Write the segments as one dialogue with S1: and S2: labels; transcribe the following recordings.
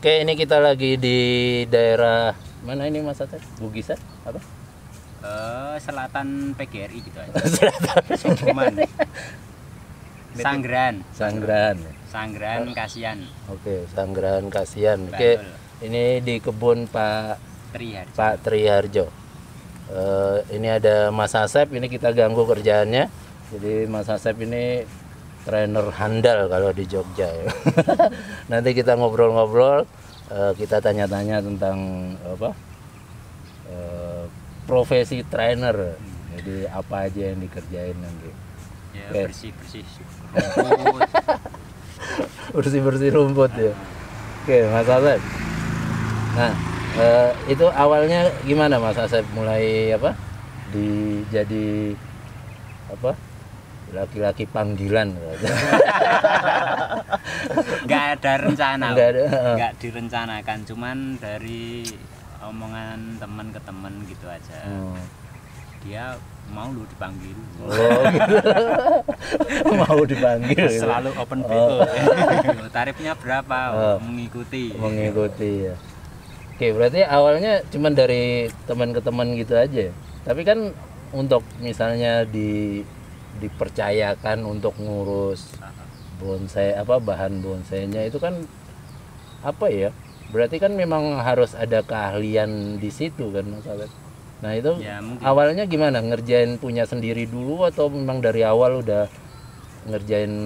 S1: Oke, ini kita lagi di daerah mana ini Mas Atet? Bugisan? Apa?
S2: Selatan PGRI gitu aja.
S1: Selatan.
S2: Sukuman. Sanggeran Kasian.
S1: Oke, Sanggeran Kasian. Oke, ini di kebun Pak Triharjo. Ini ada Mas Asep, ini kita ganggu kerjaannya. Jadi Mas Asep ini trainer handal kalau di Jogja ya. Nanti kita ngobrol-ngobrol, kita tanya-tanya tentang apa profesi trainer. Jadi apa aja yang dikerjain nanti.
S2: Ya, bersih-bersih
S1: rumput. Bersih-bersih rumput ya. Oke, Mas Asep. Nah, itu awalnya gimana Mas Asep mulai apa? Jadi apa? Laki-laki panggilan.
S2: Nggak ada rencana.
S1: Nggak
S2: direncanakan, cuman dari omongan teman ke teman gitu aja. Dia mau lu dipanggil.
S1: Gitu. Mau dipanggil.
S2: Selalu open BO. Tarifnya berapa? Mengikuti
S1: ya. Oke, berarti awalnya cuman dari teman ke teman gitu aja. Tapi kan untuk misalnya dipercayakan untuk ngurus bonsai bahan bonsainya itu kan apa ya? Berarti kan memang harus ada keahlian di situ kan Mas Alek. Nah, itu ya, awalnya gimana? Ngerjain punya sendiri dulu atau memang dari awal udah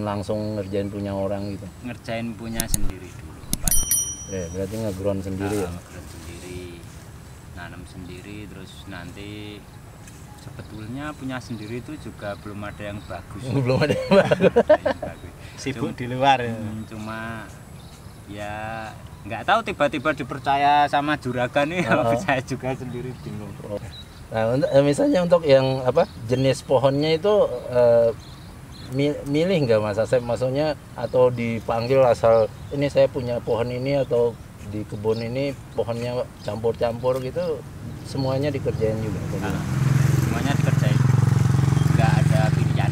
S1: langsung ngerjain punya orang gitu?
S2: Ngerjain punya sendiri dulu pasti.
S1: Berarti nge-ground sendiri ya?
S2: Nge-ground sendiri, nanam sendiri, terus nanti sebetulnya punya sendiri itu juga belum ada yang bagus.
S1: Belum ada yang bagus.
S2: Sibuk di luar ya. Cuma ya nggak tahu tiba-tiba dipercaya sama juragan nih. Saya juga sendiri bingung.
S1: Nah, misalnya untuk yang apa jenis pohonnya itu milih nggak Mas Asep, maksudnya atau dipanggil asal ini saya punya pohon ini atau di kebun ini pohonnya campur-campur gitu, semuanya dikerjain juga?
S2: Semuanya dikerjain, nggak ada pilihan.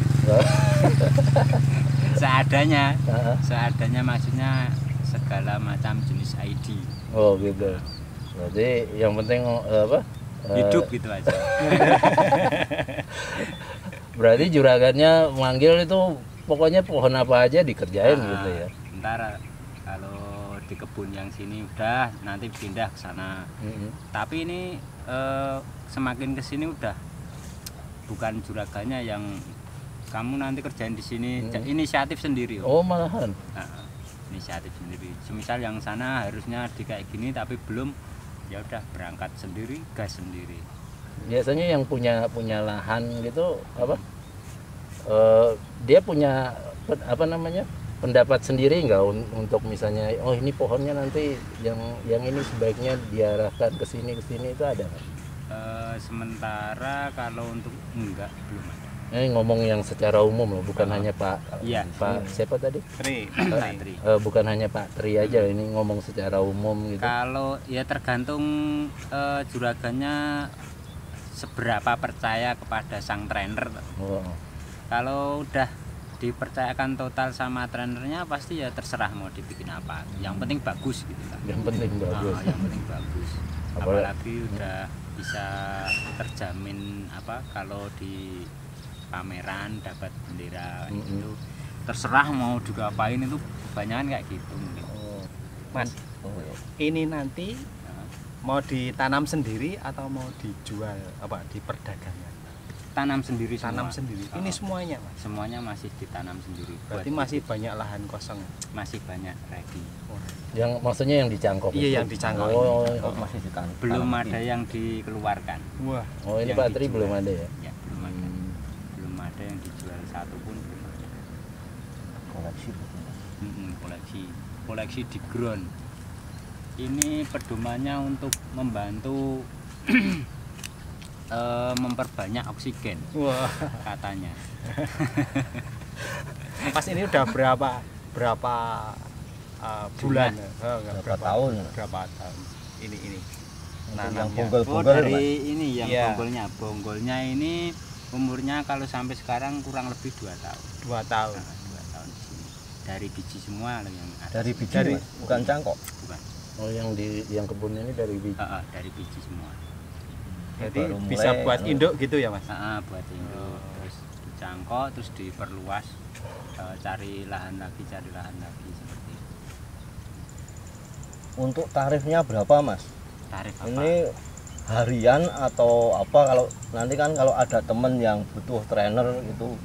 S2: Seadanya maksudnya segala macam jenis ID.
S1: Oh gitu. Berarti yang penting
S2: hidup gitu aja.
S1: Berarti juragannya manggil itu pokoknya pohon apa aja dikerjain gitu ya.
S2: Ntar kalau di kebun yang sini udah, nanti pindah ke sana. Tapi ini semakin ke sini udah bukan juragannya yang kamu nanti kerjain di sini, inisiatif sendiri.
S1: Oh, malahan.
S2: Inisiatif sendiri. Semisal yang sana harusnya di kayak gini tapi belum, ya udah berangkat sendiri, gas sendiri.
S1: Biasanya yang punya lahan gitu apa? Dia punya pendapat sendiri nggak untuk misalnya ini pohonnya nanti yang ini sebaiknya diarahkan ke sini itu ada kan?
S2: Sementara kalau untuk belum ada.
S1: Ini ngomong yang secara umum loh, bukan hanya Pak.
S2: Iya.
S1: Pak siapa tadi?
S2: Tri.
S1: Bukan hanya Pak Tri aja, ini ngomong secara umum gitu.
S2: Kalau ya tergantung juragannya seberapa percaya kepada sang trainer. Kalau udah dipercayakan total sama trainernya, pasti ya terserah mau dibikin apa. Yang penting bagus gitu kan.
S1: Yang penting bagus.
S2: Apalagi udah bisa terjamin kalau di pameran dapat bendera itu terserah mau juga apain, itu kebanyakan kayak gitu.
S3: Mas, ini nanti mau ditanam sendiri atau mau dijual diperdagangkan?
S2: Tanam sendiri.
S3: Ini semuanya Mas?
S2: Semuanya masih ditanam sendiri.
S3: Berarti masih banyak lahan kosong?
S2: Masih banyak ready.
S1: Yang maksudnya yang dicangkok?
S3: Iya, yang dicangkok.
S2: Masih ditanam. Belum ada yang dikeluarkan.
S3: Wah.
S1: Oh, ini Pak Tri belum ada ya?
S2: Ya, belum ada. Belum ada yang dijual satu pun belum ada. Koleksi di ground. Ini pedomannya untuk membantu memperbanyak oksigen.
S3: Wah,
S2: katanya.
S3: Pas ini udah berapa bulan?
S1: Berapa tahun
S3: ini?
S2: Yang bonggol-bonggol yang bonggolnya ini umurnya kalau sampai sekarang kurang lebih 2 tahun.
S3: 2 tahun.
S2: 2 tahun di sini. Dari biji semua yang ada.
S1: Dari biji, bukan cangkok.
S2: Bukan.
S1: Oh, yang kebun ini dari biji.
S2: Dari biji semua.
S3: Jadi
S4: Baru
S3: bisa
S4: mulai,
S3: buat induk gitu ya Mas?
S2: Buat induk, terus dicangkok, terus diperluas, cari lahan lagi seperti itu.
S4: Untuk tarifnya berapa Mas?
S2: Tarif apa?
S4: Ini harian atau apa? Kalau nanti kan kalau ada temen yang butuh trainer itu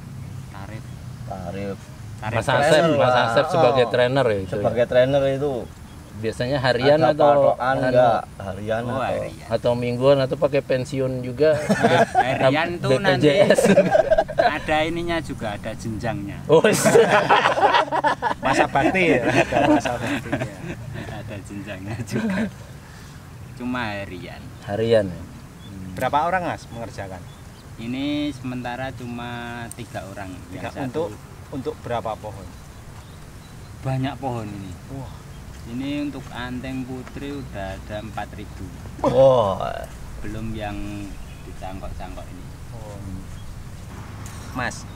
S2: tarif
S1: Mas
S4: trainer
S1: Asep, Mas
S4: lah.
S1: Asep sebagai
S4: Oh,
S1: trainer ya itu.
S4: sebagai trainer itu
S1: Biasanya harian
S4: ada
S1: atau
S4: patokan
S1: anu,
S4: enggak? Harian atau
S2: harian.
S1: atau mingguan atau pakai pensiun juga?
S2: Harian tuh nanti
S1: BPJS.
S2: ada ininya juga, ada jenjangnya.
S1: Oh,
S3: Masa bakti ya? Ada masa bakti ya.
S2: Ada jenjangnya juga. Cuma harian.
S1: harian ya.
S3: Berapa orang Mas mengerjakan?
S2: Ini sementara cuma 3 orang. Yang satu
S3: Untuk berapa pohon?
S2: banyak pohon ini.
S3: Wah,
S2: Ini untuk anteng putri udah ada 4.000.
S4: oh,
S2: Belum yang dicangkok-cangkok ini.
S3: Mas,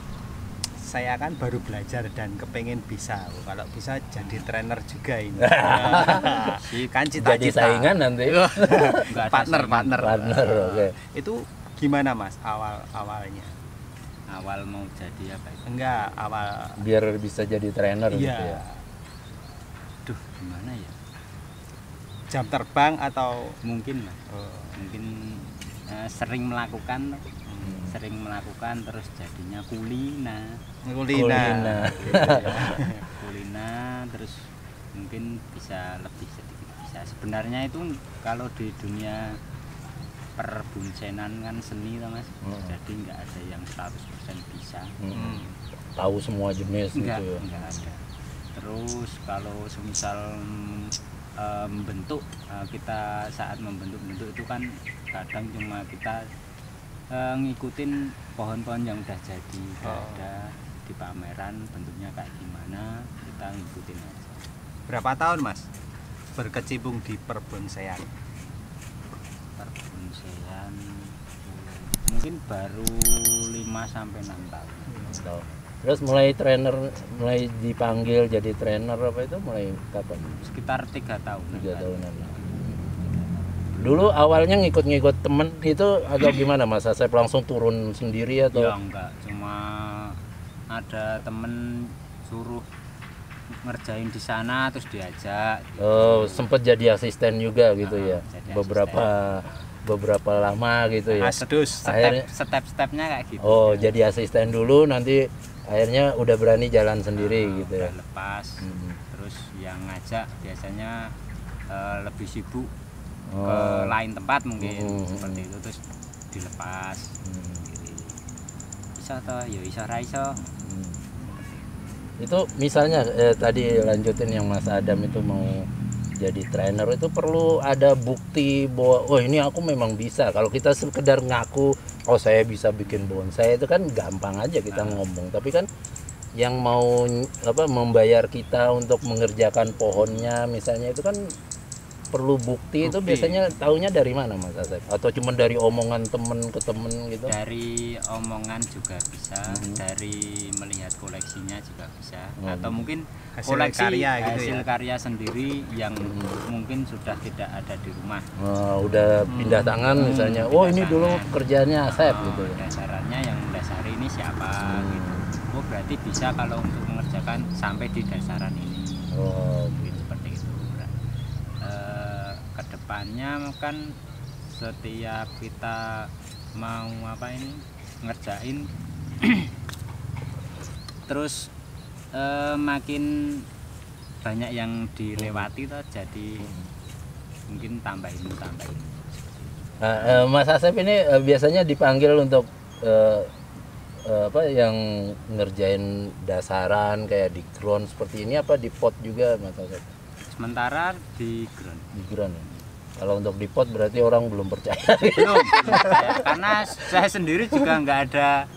S3: saya kan baru belajar dan kepengen bisa. Kalau bisa jadi trainer juga ini. Kan
S1: Jadi
S3: cita-cita.
S1: saingan nanti.
S2: Enggak ada
S3: Partner.
S1: Partner, oke.
S3: Itu gimana Mas awalnya?
S2: Awal mau jadi apa itu?
S3: Enggak, awal.
S1: Biar bisa jadi trainer gitu ya.
S3: Iya.
S2: Duh, gimana ya?
S3: Jam terbang atau
S2: Mungkin Mas. Mungkin sering melakukan terus jadinya kulina terus mungkin bisa lebih sedikit bisa. Sebenarnya itu kalau di dunia perbuncenan kan seni toh Mas. Jadi nggak ada yang 100% bisa.
S1: Tahu semua jenis
S2: Enggak,
S1: gitu ya.
S2: enggak ada. Terus kalau semisal membentuk, kita saat membentuk itu kan kadang cuma kita ngikutin pohon-pohon yang udah jadi, ada di pameran bentuknya kayak gimana, kita ngikutin aja.
S3: berapa tahun Mas berkecimpung di perbonsaian?
S2: Perbonsaian mungkin baru 5 sampai 6 tahun.
S1: Terus mulai dipanggil jadi trainer apa itu mulai kapan?
S2: Sekitar 3 tahun.
S1: 3 tahunan. Dulu awalnya ngikut-ngikut temen itu atau gimana Mas Asep, langsung turun sendiri atau?
S2: Ya enggak, cuma ada temen suruh ngerjain di sana terus diajak.
S1: Oh, sempet jadi asisten juga gitu ya.
S2: jadi
S1: Beberapa lama gitu ya.
S3: Asdus.
S1: Akhirnya
S2: Step-stepnya kayak gitu.
S1: oh, jadi asisten dulu, nanti akhirnya udah berani jalan sendiri gitu ya.
S2: Udah lepas. Terus yang ngajak biasanya lebih sibuk ke lain tempat mungkin seperti itu, terus dilepas. Bisa toh, ya iso ra iso.
S1: Itu misalnya tadi lanjutin yang Mas Adam itu mau jadi trainer, itu perlu ada bukti bahwa oh ini aku memang bisa. Kalau kita sekedar ngaku oh saya bisa bikin bonsai itu kan gampang aja kita ngomong, tapi kan yang mau membayar kita untuk mengerjakan pohonnya misalnya itu kan perlu bukti. Itu biasanya taunya dari mana Mas Asep? Atau cuma dari omongan temen ke temen gitu?
S2: Dari omongan juga bisa, dari melihat koleksinya juga bisa, atau mungkin
S3: Hasil
S2: koleksi
S3: karya gitu
S2: hasil
S3: ya?
S2: karya sendiri yang mungkin sudah tidak ada di rumah.
S1: Udah pindah tangan misalnya, oh ini dulu kerjaannya Asep gitu ya.
S2: Dasarannya yang mendasari ini siapa gitu. Oh berarti bisa kalau untuk mengerjakan sampai di dasaran ini.
S1: Oh,
S2: Gitu, seperti itu. Kedepannya kan setiap kita mau ngerjain terus makin banyak yang dilewati toh, jadi mungkin tambahin.
S1: Mas Asep ini biasanya dipanggil untuk yang ngerjain dasaran kayak di ground seperti ini, apa di pot juga Mas Asep?
S2: Sementara di ground.
S1: Di ground ya? Kalau untuk di pot berarti orang belum percaya.
S2: Belum karena saya sendiri juga nggak ada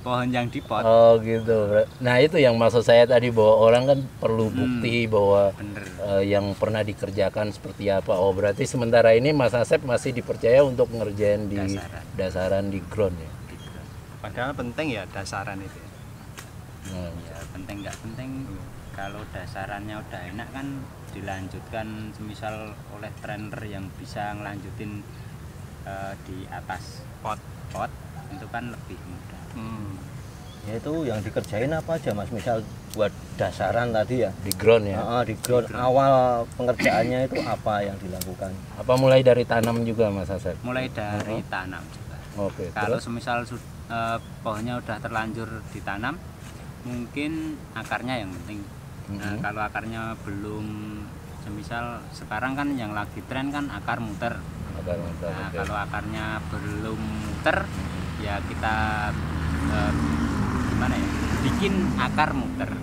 S2: pohon yang di pot.
S1: Oh gitu. Nah itu yang maksud saya tadi, bahwa orang kan perlu bukti bahwa yang pernah dikerjakan seperti apa. Oh berarti sementara ini Mas Asep masih dipercaya untuk ngerjain di dasaran di ground ya?
S2: Di ground.
S3: Padahal penting ya dasaran itu.
S2: Ya penting nggak penting, kalau dasarannya udah enak kan dilanjutkan semisal oleh trainer yang bisa ngelanjutin di atas pot itu kan lebih mudah.
S4: Ya itu yang dikerjain apa aja Mas? Misal buat dasaran tadi ya
S1: Di ground ya.
S4: di ground awal pengerjaannya itu apa yang dilakukan?
S1: Apa mulai dari tanam juga Mas Asep?
S2: Mulai dari tanam juga.
S1: Oke.
S2: Kalau
S1: Terus
S2: semisal pohonnya udah terlanjur ditanam, mungkin akarnya yang penting. Nah, kalau akarnya belum, semisal sekarang kan yang lagi tren kan akar muter. Nah,
S1: oke.
S2: kalau akarnya belum muter, ya kita gimana ya? Bikin akar muter.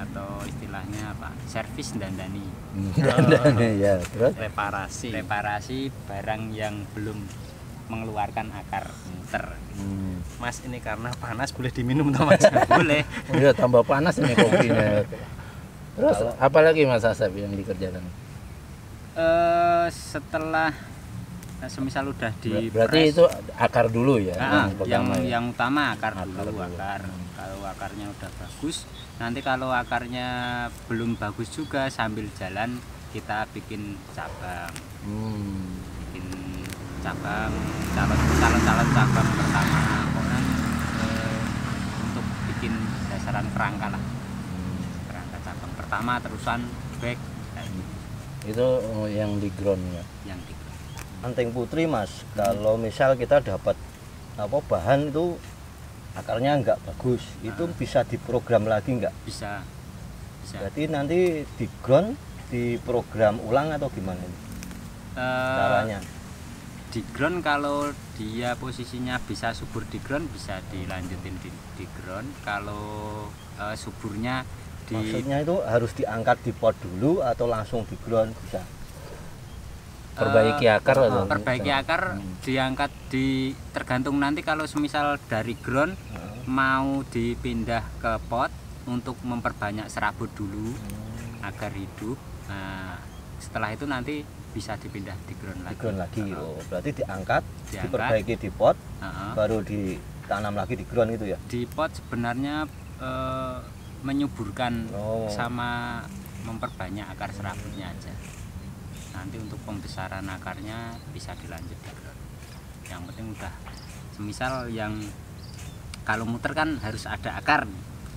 S2: Atau istilahnya apa? Servis dandani.
S1: Ya, terus
S2: Reparasi barang yang belum mengeluarkan akar muter.
S3: Mas, ini karena panas boleh diminum toh Mas?
S2: Boleh.
S1: iya tambah panas ini kopinya. Terus apa lagi Mas Asep yang dikerjakan?
S2: Setelah semisal udah di
S1: Berarti itu akar dulu ya.
S2: yang utama akar dulu.
S1: dulu.
S2: Kalau akarnya udah bagus, nanti kalau akarnya belum bagus juga, sambil jalan kita bikin cabang. Bikin cabang, calon cabang pertama orang untuk bikin dasaran kerangka lah. Kerangka cabang pertama, terusan back
S1: Itu yang di ground ya.
S2: yang di
S4: Anting Putri Mas, kalau misal kita dapat bahan itu akarnya nggak bagus, itu bisa diprogram lagi nggak?
S2: bisa.
S4: Berarti nanti di ground diprogram ulang atau gimana ini? Caranya?
S2: Di ground kalau dia posisinya bisa subur di ground, bisa dilanjutin di ground. Kalau suburnya
S4: Maksudnya itu harus diangkat di pot dulu atau langsung di ground bisa?
S1: Perbaiki akar atau
S2: perbaiki akar diangkat tergantung nanti kalau semisal dari ground mau dipindah ke pot untuk memperbanyak serabut dulu agar hidup. Nah, setelah itu nanti bisa dipindah di ground lagi.
S4: Di ground lagi. Berarti diangkat, diperbaiki di pot, baru ditanam lagi di ground itu ya?
S2: Di pot sebenarnya menyuburkan sama memperbanyak akar serabutnya aja. Nanti untuk pembesaran akarnya bisa dilanjutkan. Yang penting udah semisal yang kalau muter kan harus ada akar.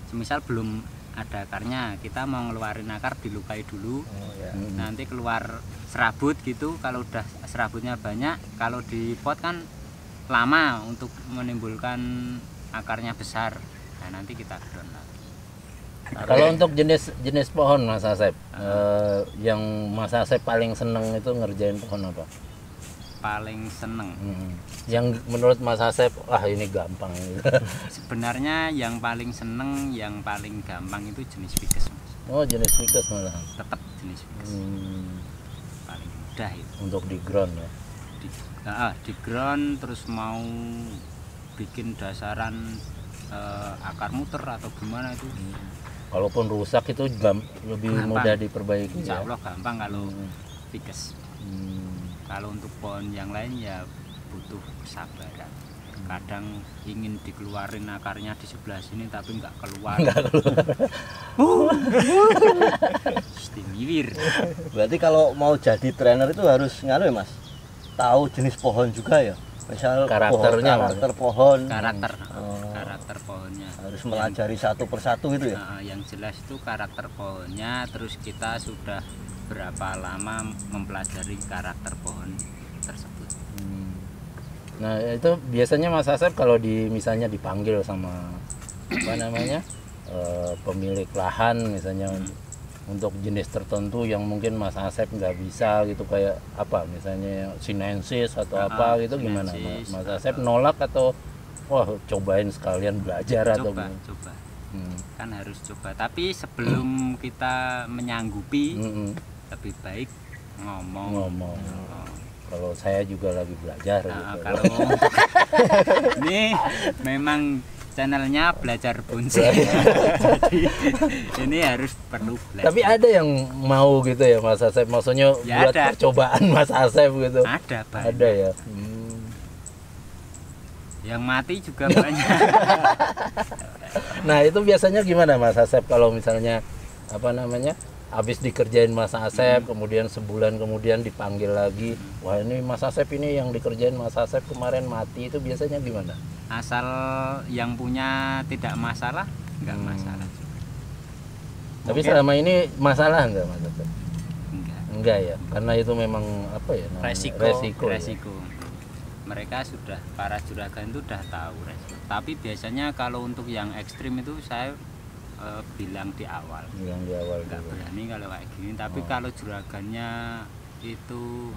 S2: Semisal belum ada akarnya, kita mau ngeluarin akar dilukai dulu. Nanti keluar serabut gitu. Kalau udah serabutnya banyak, kalau di pot kan lama untuk menimbulkan akarnya besar. Nah, nanti kita ground lagi.
S1: Kalau untuk jenis pohon Mas Asep, yang Mas Asep paling seneng itu ngerjain pohon apa?
S2: Paling seneng.
S1: Yang menurut Mas Asep, ini gampang.
S2: Sebenarnya yang paling seneng, yang paling gampang itu jenis ficus, Mas.
S1: Oh, jenis ficus malah.
S2: Tetap jenis ficus. Paling mudah itu.
S1: Untuk di ground ya.
S2: Di ground terus mau bikin dasaran akar muter atau gimana itu.
S1: Kalaupun rusak itu lebih
S2: gampang.
S1: mudah diperbaiki.
S2: Insya
S1: Ya?
S2: Allah gampang kalau ficus. Kalau untuk pohon yang lain ya butuh kesabaran. Kadang ingin dikeluarin akarnya di sebelah sini tapi nggak keluar. Istimewa.
S4: Berarti kalau mau jadi trainer itu harus ya Mas? Tahu jenis pohon juga ya? Misal
S1: Karakternya,
S4: karakter pohon.
S2: Karakter pohonnya.
S4: Harus melajari satu persatu itu ya?
S2: Yang jelas itu karakter pohonnya, terus kita sudah berapa lama mempelajari karakter pohon tersebut.
S1: Nah itu biasanya Mas Asep kalau misalnya dipanggil sama pemilik lahan misalnya untuk jenis tertentu yang mungkin Mas Asep nggak bisa gitu, kayak apa misalnya sinensis atau apa gitu, gimana Mas Asep nolak atau cobain sekalian belajar atau
S2: coba kan harus coba, tapi sebelum kita menyanggupi lebih baik ngomong.
S1: Kalau saya juga lagi belajar gitu.
S2: Kalau ini memang channelnya belajar bonsai. Jadi ini harus perlu belajar.
S1: Tapi ada yang mau gitu ya Mas Asep, maksudnya
S2: ya,
S1: buat percobaan Mas Asep gitu.
S2: Ada banyak.
S1: Ada ya.
S2: Yang mati juga banyak.
S1: Nah itu biasanya gimana Mas Asep kalau misalnya habis dikerjain Mas Asep, kemudian sebulan kemudian dipanggil lagi, wah ini Mas Asep ini yang dikerjain Mas Asep kemarin mati, itu biasanya gimana?
S2: Asal yang punya tidak masalah, nggak masalah.
S1: Tapi selama ini masalah nggak Mas Asep? Enggak ya, karena itu memang apa ya namanya?
S3: Resiko.
S2: Resiko. Mereka sudah, para juragan itu sudah tahu resiko. Tapi biasanya kalau untuk yang ekstrim itu saya bilang di awal.
S1: Bilang di awal.
S2: Nggak berani kalau kayak gini. Tapi kalau juragannya itu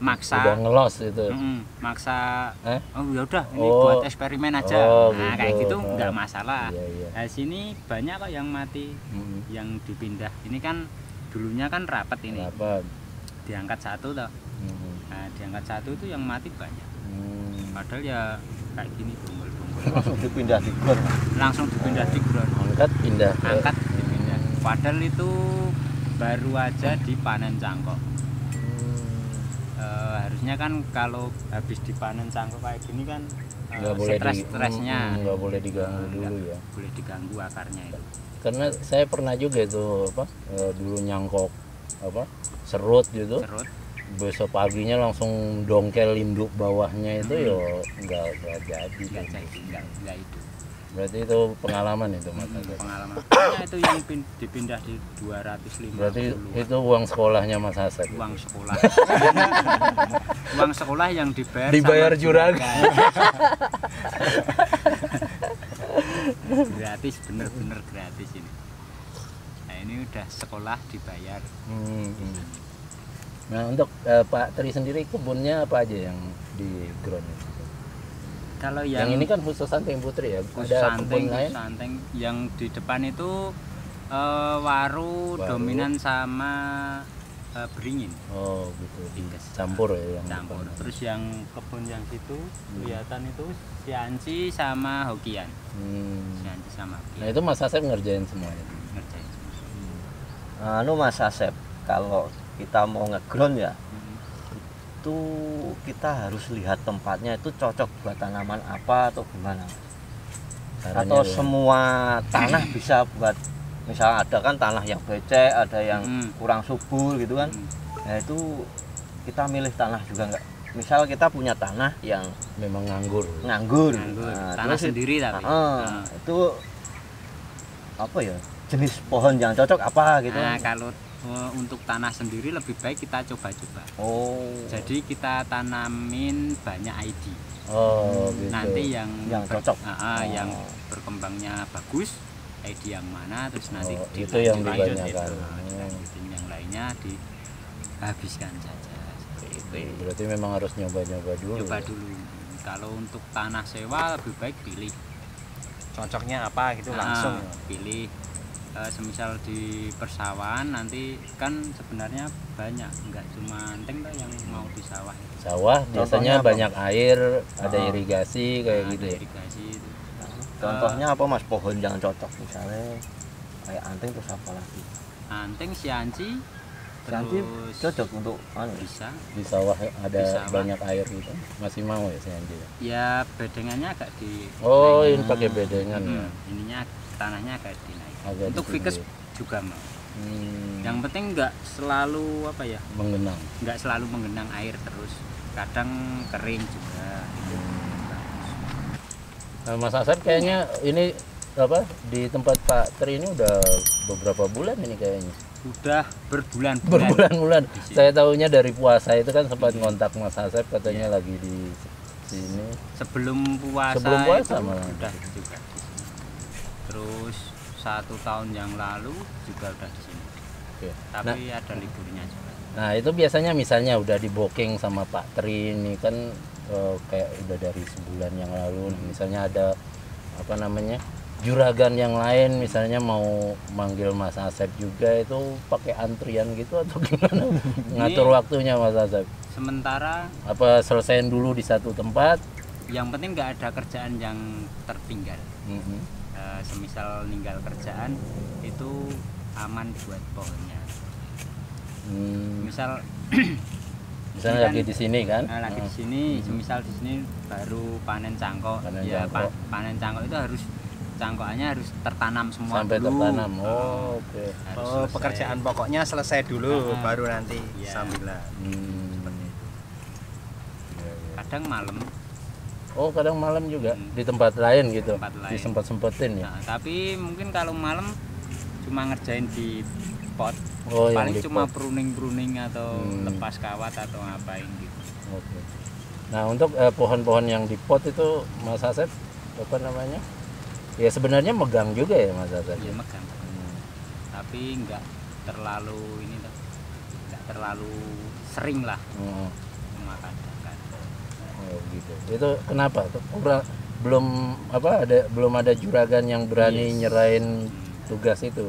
S2: maksa.
S1: Udah ngelos itu.
S2: Maksa. Oh ya udah, ini buat eksperimen aja. Nah kayak gitu nggak masalah.
S1: Iya.
S2: Nah sini banyak kok yang mati, yang dipindah. Ini kan dulunya kan rapat ini.
S1: Rapat.
S2: Diangkat satu toh. Nah diangkat satu itu yang mati banyak. Padahal ya kayak gini bumbul-bumbul.
S4: Langsung dipindah di gor.
S2: Langsung dipindah di gor.
S1: Angkat pindah.
S2: Angkat dipindah. Padahal itu baru aja dipanen cangkok. Harusnya kan kalau habis dipanen cangkok kayak gini kan stresnya
S1: nggak boleh diganggu dulu ya.
S2: Boleh diganggu akarnya itu.
S1: Karena saya pernah juga itu dulu nyangkok serut gitu.
S2: Serut.
S1: Besok paginya langsung dongkel induk bawahnya itu nggak jadi.
S2: Nggak itu.
S1: Berarti itu pengalaman itu Mas Asep.
S2: Pengalaman. Nah, itu yang dipindah di 250.
S1: Berarti itu uang sekolahnya Mas Asep.
S2: Uang sekolah. Uang sekolah yang
S1: dibayar juragan.
S2: Gratis, bener-bener gratis ini. Nah ini udah sekolah dibayar.
S1: Nah untuk Pak Tri sendiri kebunnya apa aja yang di ground itu?
S2: Kalau
S1: yang ini kan khusus Santeng Putri ya.
S2: Khusus
S1: ada
S2: Santeng,
S1: kebun lain?
S2: Santeng yang di depan itu waru dominan sama beringin.
S1: Oh gitu, dicampur ya yang
S2: campur.
S1: depan.
S2: Terus yang kebun yang situ kelihatan itu sianci sama hokian. Sianci sama hokian.
S1: Nah itu Mas Asep ngerjain semuanya.
S2: Ngerjain.
S4: Mas Asep, kalau kita mau ngeground ya, itu kita harus lihat tempatnya itu cocok buat tanaman apa atau gimana.
S1: Caranya
S4: atau
S1: ya.
S4: Semua tanah bisa buat, misalnya ada kan tanah yang becek, ada yang kurang subur gitu kan. Nah itu kita milih tanah juga enggak. Misal kita punya tanah yang
S1: memang nganggur.
S4: Nah,
S2: tanah sendiri tapi.
S4: Itu apa ya? Jenis pohon yang cocok apa gitu.
S2: Nah, kalau untuk tanah sendiri lebih baik kita coba-coba. Jadi kita tanamin banyak ID.
S1: Gitu.
S2: Nanti yang
S4: cocok.
S2: Yang berkembangnya bagus, ID yang mana, terus nanti
S1: itu yang dibanyakan.
S2: Yang lainnya dihabiskan saja. Seperti itu.
S1: Berarti memang harus nyoba-nyoba dulu.
S2: Coba dulu. Kalau untuk tanah sewa lebih baik pilih.
S3: Cocoknya apa gitu langsung.
S2: Pilih. Semisal di persawahan nanti kan sebenarnya banyak, nggak cuma Anteng yang mau di sawah.
S1: Sawah biasanya banyak air, ada irigasi kayak gitu.
S2: Ada irigasi itu.
S4: Contohnya apa Mas, pohon yang cocok misalnya kayak Anteng terus apa lagi?
S2: Anteng, sianci,
S4: Sianci
S2: terus
S4: cocok untuk
S2: bisa
S1: di sawah ada banyak air gitu. Masih mau ya sianci?
S2: Ya bedengannya agak di.
S1: Ini pakai bedengan ya.
S2: Ininya tanahnya agak dinaik.
S1: Untuk
S2: Vikes juga mau. Yang penting nggak selalu
S1: menggenang.
S2: Nggak selalu menggenang air terus. Kadang kering juga.
S1: Nah, Mas Asep kayaknya ini di tempat Pak Tri ini udah beberapa bulan ini kayaknya.
S2: Udah berbulan-bulan.
S1: Berbulan-bulan. Saya tahunya dari puasa itu kan sempat ngontak Mas Asep katanya lagi di sini.
S2: Sebelum puasa
S1: malah.
S2: Udah juga di sini. Terus 1 tahun yang lalu juga udah di sini. Tapi ada liburnya juga.
S1: Nah itu biasanya misalnya udah di booking sama Pak Tri ini kan kayak udah dari sebulan yang lalu. Misalnya ada juragan yang lain misalnya mau manggil Mas Asep juga, itu pakai antrian gitu atau gimana? Ngatur waktunya Mas Asep?
S2: Sementara
S1: apa selesaiin dulu di satu tempat?
S2: Yang penting nggak ada kerjaan yang tertinggal. Semisal ninggal kerjaan itu aman buat pohonnya.
S1: Misalnya lagi di sini kan?
S2: Lagi di sini, semisal di sini baru panen cangkok. Panen cangkok itu harus cangkokannya harus tertanam semua
S1: sampai
S2: dulu.
S1: tertanam. Oh, oke.
S2: Harus
S3: Oh,
S2: selesai.
S3: pekerjaan pokoknya selesai dulu,
S2: Ah,
S3: baru nanti
S2: iya.
S3: sambilan.
S2: Seperti itu. Kadang malam.
S1: Oh, kadang malam juga
S2: Hmm.
S1: di tempat lain gitu.
S2: Tempat lain.
S1: Disempat-sempetin ya.
S2: Nah, tapi mungkin kalau malam cuma ngerjain di pot.
S1: Oh, yang
S2: Paling
S1: di
S2: cuma
S1: pot.
S2: pruning-pruning atau
S1: Hmm.
S2: lepas kawat atau ngapain gitu.
S1: Oke. Nah, untuk pohon-pohon yang di pot itu Mas Asep apa namanya? Ya sebenarnya megang juga ya Mas Asep.
S2: Ya megang.
S1: Hmm.
S2: Tapi nggak terlalu ini tuh. Nggak terlalu sering lah.
S1: Oh,
S2: Cuma kadang-kadang.
S1: oh, gitu. Itu kenapa? Belum ada juragan yang berani
S2: Yes.
S1: nyerahin tugas itu.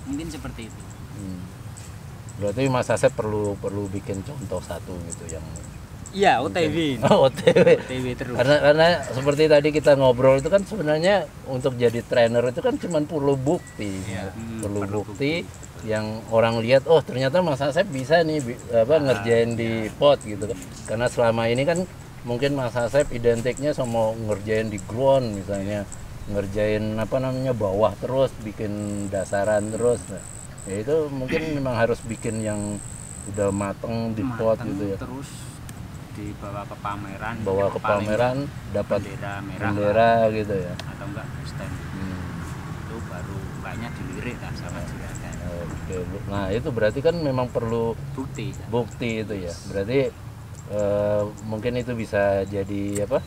S2: Mungkin seperti itu.
S1: Hmm. Berarti Mas Asep perlu bikin contoh satu gitu yang
S2: Iya, OTW.
S1: oh, OTW.
S2: OTW terus.
S1: Karena seperti tadi kita ngobrol itu kan sebenarnya untuk jadi trainer itu kan cuma perlu bukti. Perlu bukti yang orang lihat, oh ternyata Mas Asep bisa nih ngerjain di pot gitu. Karena selama ini kan mungkin Mas Asep identiknya sama ngerjain di ground misalnya, ngerjain bawah terus, bikin dasaran terus. Nah, ya itu mungkin memang harus bikin yang udah mateng di pot
S2: Mateng
S1: gitu ya.
S2: terus dibawa ke pameran.
S1: Bawa ke
S2: Paling
S1: pameran dapat
S2: bendera merah
S1: bendera gitu ya.
S2: atau enggak stand. Itu baru kayaknya dilirik lah sama juragan.
S1: Oke, nah itu berarti kan memang perlu
S2: Bukti.
S1: bukti itu ya. Berarti mungkin itu bisa jadi apa?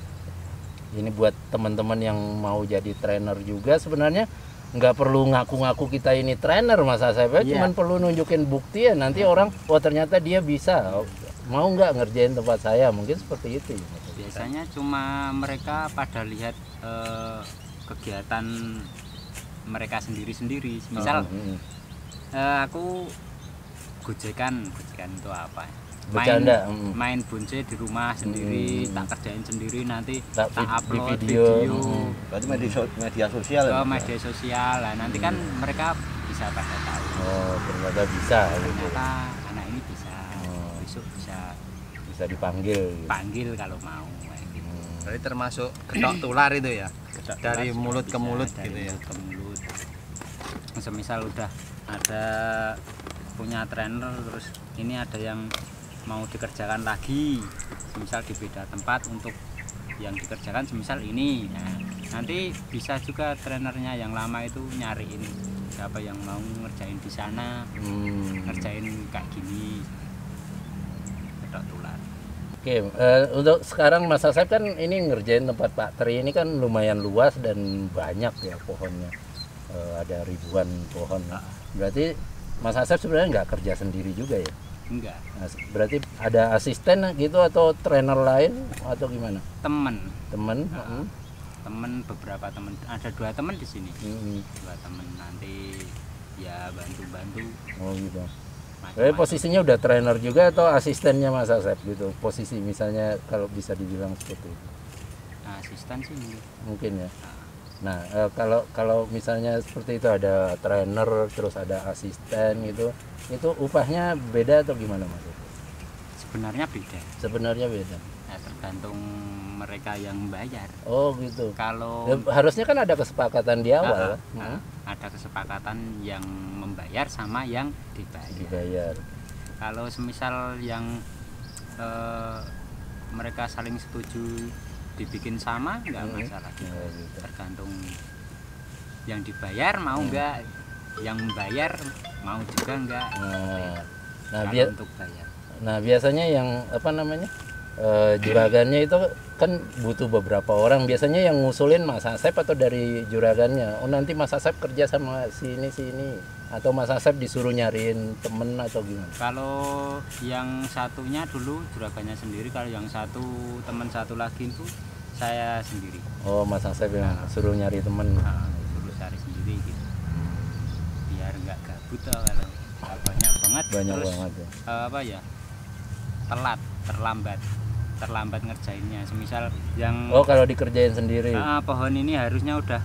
S1: Ini buat teman-teman yang mau jadi trainer juga sebenarnya nggak perlu ngaku-ngaku kita ini trainer Mas Asep ya, cuman perlu nunjukin bukti ya nanti orang oh ternyata dia bisa. Mau nggak ngerjain tempat saya? Mungkin seperti itu ya.
S2: Biasanya cuma mereka pada lihat kegiatan mereka sendiri-sendiri. Misal aku gojekan itu apa?
S1: Bercanda.
S2: Main bonce di rumah sendiri, tak kerjain sendiri nanti
S1: Tak
S2: tak
S1: di
S2: upload
S1: video.
S2: video,
S4: Berarti media sosial
S2: ke
S4: ya?
S2: media sosial. Nah, nanti kan mereka bisa pada tahu.
S1: Oh, ternyata bisa gitu.
S2: Ternyata anak ini bisa, besok bisa
S1: Dipanggil gitu.
S2: panggil kalau mau. Kayak gitu.
S3: Berarti termasuk ketok tular itu ya.
S2: Kedak
S3: Dari
S2: kelas
S3: mulut
S2: juga
S3: ke
S2: bisa,
S3: mulut
S2: dari
S3: gitu ya.
S2: mulut ke mulut. Semisal udah ada punya trainer terus ini ada yang mau dikerjakan lagi, semisal di beda tempat untuk yang dikerjakan semisal ini. Nah, nanti bisa juga trainernya yang lama itu nyariin siapa yang mau ngerjain di sana, ngerjain kayak gini. Kedak tular.
S1: Oke, untuk sekarang Mas Asep kan ini ngerjain tempat Pak Tri ini kan lumayan luas dan banyak ya pohonnya. Ada ribuan pohon. Berarti Mas Asep sebenarnya nggak kerja sendiri juga ya?
S2: Enggak,
S1: Nah, berarti ada asisten gitu atau trainer lain atau gimana?
S2: temen beberapa temen, ada 2 temen di sini. 2 temen nanti ya bantu-bantu.
S1: Oh gitu.
S2: macam-macam.
S1: Jadi posisinya udah trainer juga atau asistennya Mas Asep gitu? Posisi misalnya kalau bisa dibilang seperti itu.
S2: Asisten sih mungkin.
S1: Mungkin ya. Nah, kalau misalnya seperti itu ada trainer terus ada asisten gitu, itu upahnya beda atau gimana Mas?
S2: Sebenarnya beda.
S1: Sebenarnya beda.
S2: Nah, tergantung mereka yang bayar.
S1: Oh gitu.
S2: Kalau
S1: Ya, harusnya kan ada kesepakatan di awal. kan?
S2: ada kesepakatan yang membayar sama yang dibayar.
S1: Dibayar.
S2: Kalau semisal yang mereka saling setuju dibikin sama, nggak masalah.
S1: Oh, gitu.
S2: Tergantung yang dibayar mau nggak, yang membayar mau juga nggak.
S1: Nah,
S2: Kalau untuk bayar.
S1: Nah biasanya yang juragannya itu kan butuh beberapa orang. Biasanya yang ngusulin Mas Asep atau dari juragannya? Oh nanti Mas Asep kerja sama sini atau Mas Asep disuruh nyariin temen atau gimana?
S2: Kalau yang satunya dulu juragannya sendiri, kalau yang satu teman satu lagi itu saya sendiri.
S1: Oh Mas Asep yang suruh nyari temen.
S2: Suruh cari sendiri gitu. Biar nggak gabut kalau banyak banget.
S1: Banyak
S2: terus,
S1: banget ya.
S2: Terlambat ngerjainnya. Semisal yang
S1: Oh kalau dikerjain sendiri.
S2: Pohon ini harusnya udah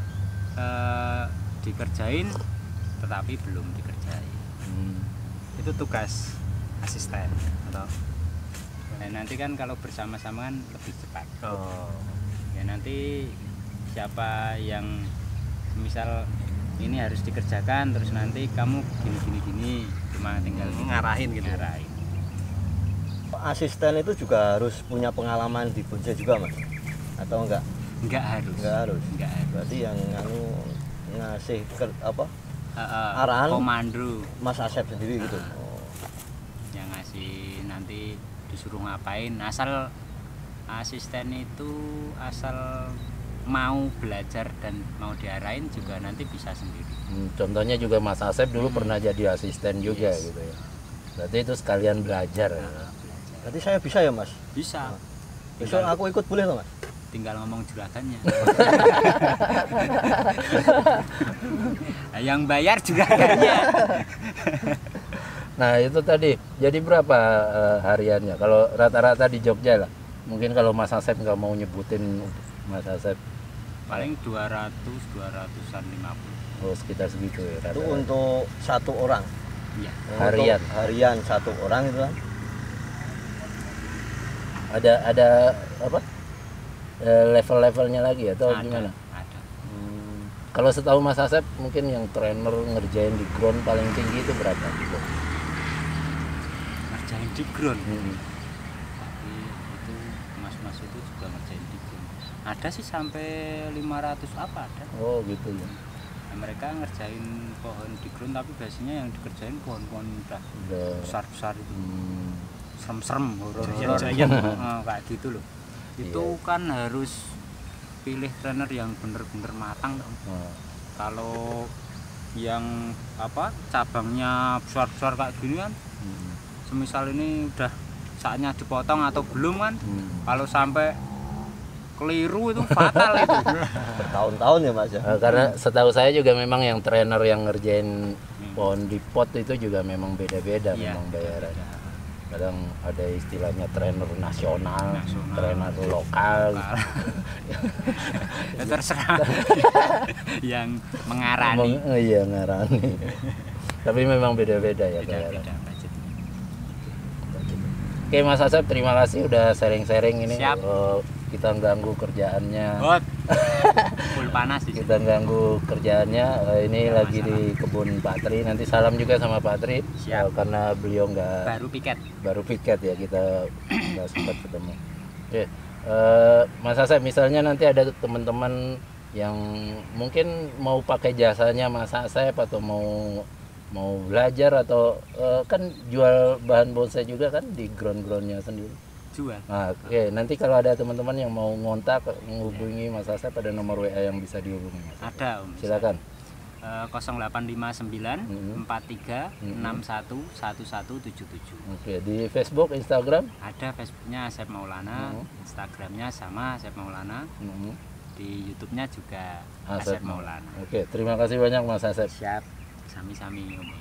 S2: dikerjain tetapi belum dikerjain.
S3: Itu tugas asisten atau
S2: Nah, nanti kan kalau bersama-sama kan lebih cepat.
S3: oh
S2: Ya nanti siapa yang misal ini harus dikerjakan terus nanti kamu gini cuma tinggal
S3: ngarahin gitu.
S2: Ngarahin.
S4: Asisten itu juga harus punya pengalaman di bonsai juga Mas? Atau enggak?
S2: Enggak harus. Enggak harus.
S4: Berarti yang ngasih arahan
S2: komando
S4: Mas Asep sendiri gitu.
S2: Yang ngasih nanti disuruh ngapain, asal asisten itu asal mau belajar dan mau diarahin juga nanti bisa sendiri.
S1: Contohnya juga Mas Asep dulu pernah jadi asisten juga gitu ya. Berarti itu sekalian belajar.
S4: Berarti saya bisa ya Mas?
S2: Bisa.
S4: Besok aku ikut boleh loh Mas?
S2: Tinggal ngomong juragannya. Yang bayar juragannya.
S1: Nah itu tadi, jadi berapa hariannya? Kalau rata-rata di Jogja lah, mungkin kalau Mas Asep nggak mau nyebutin Mas Asep.
S2: Paling 200-250.
S1: Oh sekitar segitu ya.
S4: Itu untuk satu orang?
S2: Iya.
S4: Harian satu orang itu kan?
S1: Ada apa? Level-levelnya lagi atau gimana?
S2: Ada.
S1: Kalau setahu Mas Asep mungkin yang trainer ngerjain di ground paling tinggi itu berapa?
S2: Ngerjain di ground. Tapi itu mas-mas itu juga ngerjain di ground. Ada sih sampai 500 apa ada.
S1: Oh gitu ya.
S2: Nah, mereka ngerjain pohon di ground tapi biasanya yang dikerjain pohon-pohon udah besar-besar itu. Serem-serem, horor-horor kayak gitu loh. Itu kan harus pilih trainer yang bener-bener matang. Kalau yang apa cabangnya besar-besar kayak gini kan, semisal ini udah saatnya dipotong atau belum kan, kalau sampai keliru itu fatal itu.
S4: Bertahun-tahun ya Mas ya?
S1: Karena setahu saya juga memang yang trainer yang ngerjain pohon di pot itu juga memang beda-beda memang bayarannya. Kadang ada istilahnya trainer nasional. Trainer lokal.
S2: Ya terserah yang mengarani.
S1: Iya ngarani. Tapi memang beda-beda ya bayaran. Oke Mas Asep, terima kasih udah sharing-sharing ini.
S2: Siap.
S1: Kita ganggu kerjaannya.
S2: Full panas sih.
S1: Kita ganggu kerjaannya. Ini lagi di kebun Pak Tri. Nanti salam juga sama Pak Tri.
S2: Siap.
S1: Karena beliau nggak
S2: baru piket
S1: ya, kita nggak sempat ketemu. Oke, Mas Asep, misalnya nanti ada teman-teman yang mungkin mau pakai jasanya Mas Asep atau mau belajar atau kan jual bahan bonsai juga kan di ground-groundnya sendiri.
S2: Jual.
S1: Nah, oke. Nanti kalau ada teman-teman yang mau ngontak, menghubungi Mas Asep, pada nomor WA yang bisa dihubungi.
S2: Ada Om.
S1: Silakan.
S2: 0859 43 61 1177.
S1: Oke, di Facebook, Instagram?
S2: Ada Facebooknya Asep Maulana, Instagramnya sama Asep Maulana, di YouTube-nya juga Asep Maulana.
S1: Oke, terima kasih banyak Mas Asep.
S2: Siap, sami-sami Om.